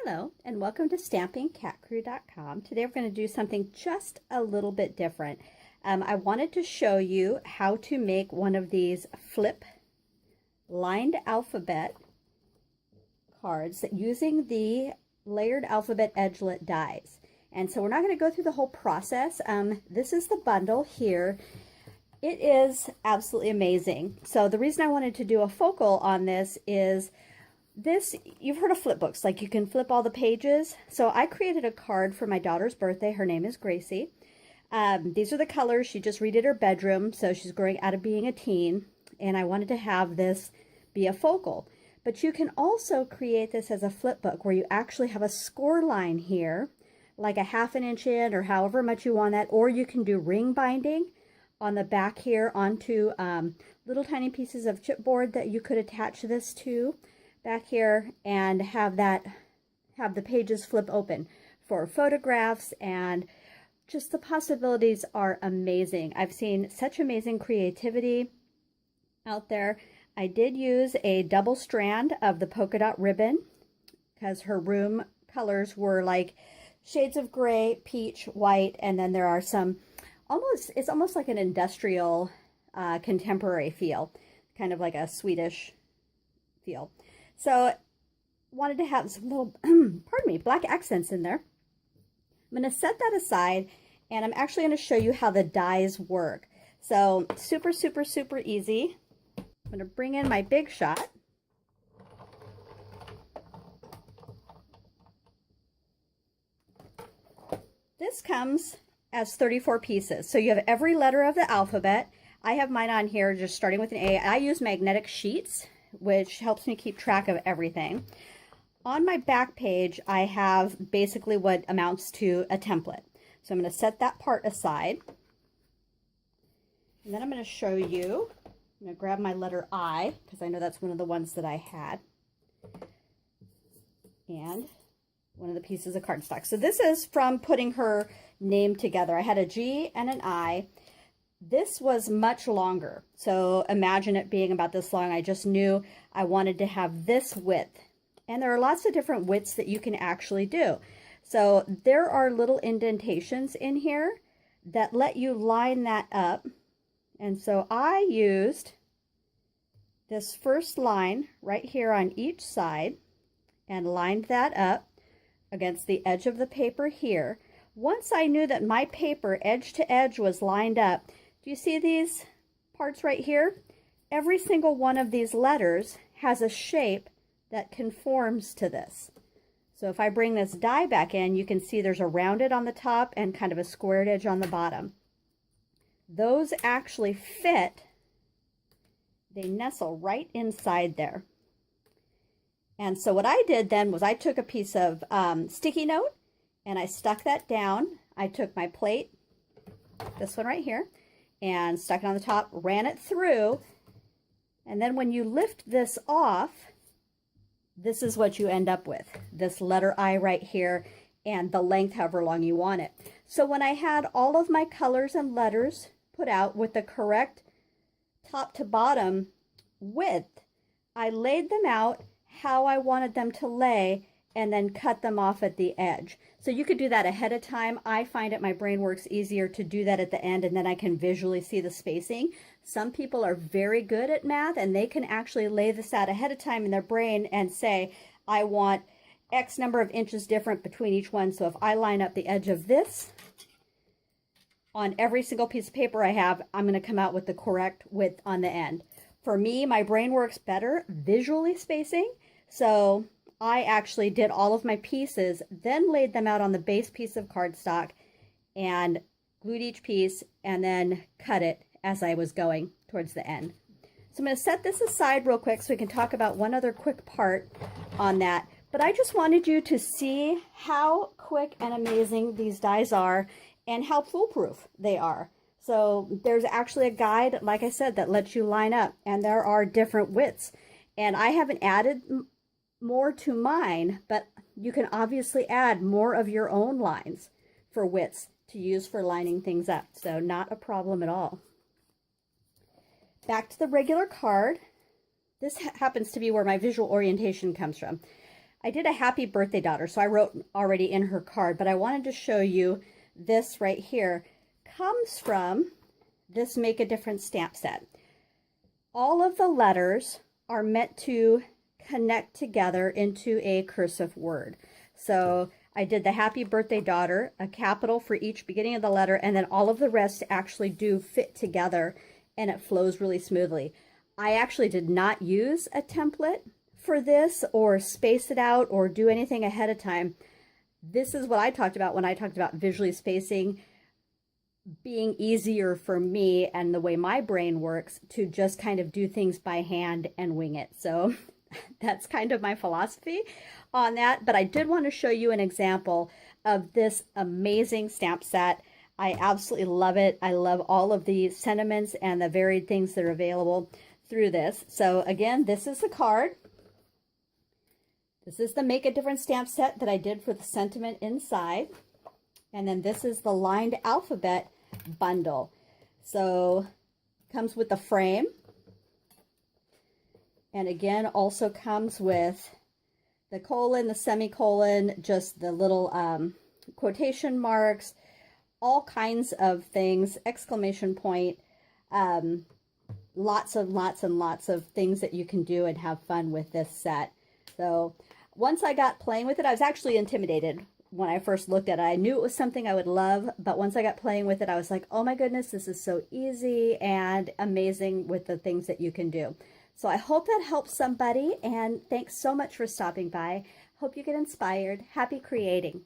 Hello and welcome to stampingcatcrew.com. Today we're going to do something just a little bit different. I wanted to show you how to make one of these flip lined alphabet cards using the layered alphabet edgelet dies. And so we're not going to go through the whole process. This is the bundle here. It is absolutely amazing. So the reason I wanted to do a focal on this is you've heard of flip books, like you can flip all the pages. So I created a card for my daughter's birthday. Her name is Gracie. These are the colors. She just redid her bedroom, so she's growing out of being a teen. And I wanted to have this be a focal. But you can also create this as a flip book where you actually have a score line here, like a 1/2 inch in or however much you want that. Or you can do ring binding on the back here onto little tiny pieces of chipboard that you could attach this to back here and have the pages flip open for photographs, and just the possibilities are amazing. I've seen such amazing creativity out there. I did use a double strand of the polka dot ribbon because her room colors were like shades of gray, peach, white, and then there are some it's almost like an industrial contemporary feel, kind of like a Swedish feel. So wanted to have some little, pardon me, black accents in there. I'm going to set that aside, and I'm actually going to show you how the dies work. So super, super, super easy. I'm going to bring in my big shot. This comes as 34 pieces. So you have every letter of the alphabet. I have mine on here just starting with an A. I use magnetic sheets, which helps me keep track of everything. On my back page, I have basically what amounts to a template. So I'm going to set that part aside. And then I'm going to show you, I'm going to grab my letter I, because I know that's one of the ones that I had. And one of the pieces of cardstock. So this is from putting her name together. I had a G and an I. This was much longer, so imagine it being about this long. I just knew I wanted to have this width. And there are lots of different widths that you can actually do. So there are little indentations in here that let you line that up. And so I used this first line right here on each side and lined that up against the edge of the paper here. Once I knew that my paper edge to edge was lined up, do you see these parts right here? Every single one of these letters has a shape that conforms to this. So if I bring this die back in, you can see there's a rounded on the top and kind of a squared edge on the bottom. Those actually fit. They nestle right inside there. And so what I did then was I took a piece of sticky note and I stuck that down. I took my plate, this one right here, and stuck it on the top, ran it through, and then when you lift this off, this is what you end up with. This letter I right here, and the length however long you want it. So when I had all of my colors and letters put out with the correct top to bottom width, I laid them out how I wanted them to lay and then cut them off at the edge. So you could do that ahead of time. I find it, my brain works easier to do that at the end, and then I can visually see the spacing. Some people are very good at math and they can actually lay this out ahead of time in their brain and say, I want X number of inches different between each one. So if I line up the edge of this on every single piece of paper I have, I'm going to come out with the correct width on the end. For me, my brain works better visually spacing. So I actually did all of my pieces, then laid them out on the base piece of cardstock and glued each piece and then cut it as I was going towards the end. So I'm going to set this aside real quick so we can talk about one other quick part on that. But I just wanted you to see how quick and amazing these dies are and how foolproof they are. So there's actually a guide, like I said, that lets you line up, and there are different widths. And I haven't added more to mine, but you can obviously add more of your own lines for widths to use for lining things up. So not a problem at all. Back to the regular card. This happens to be where my visual orientation comes from. I did a happy birthday daughter, so I wrote already in her card, but I wanted to show you this right here comes from this Make a Difference stamp set. All of the letters are meant to connect together into a cursive word. So I did the happy birthday daughter, a capital for each beginning of the letter, and then all of the rest actually do fit together and it flows really smoothly. I actually did not use a template for this or space it out or do anything ahead of time. This is what I talked about when I talked about visually spacing being easier for me and the way my brain works to just kind of do things by hand and wing it. So that's kind of my philosophy on that. But I did want to show you an example of this amazing stamp set. I absolutely love it. I love all of the sentiments and the varied things that are available through this. So again, this is the card. This is the Make a Difference stamp set that I did for the sentiment inside. And then this is the lined alphabet bundle. So comes with the frame. And again, also comes with the colon, the semicolon, just the little quotation marks, all kinds of things, exclamation point, lots and lots of things that you can do and have fun with this set. So once I got playing with it, I was actually intimidated when I first looked at it. I knew it was something I would love, but once I got playing with it, I was like, oh my goodness, this is so easy and amazing with the things that you can do. So I hope that helps somebody, and thanks so much for stopping by. Hope you get inspired. Happy creating.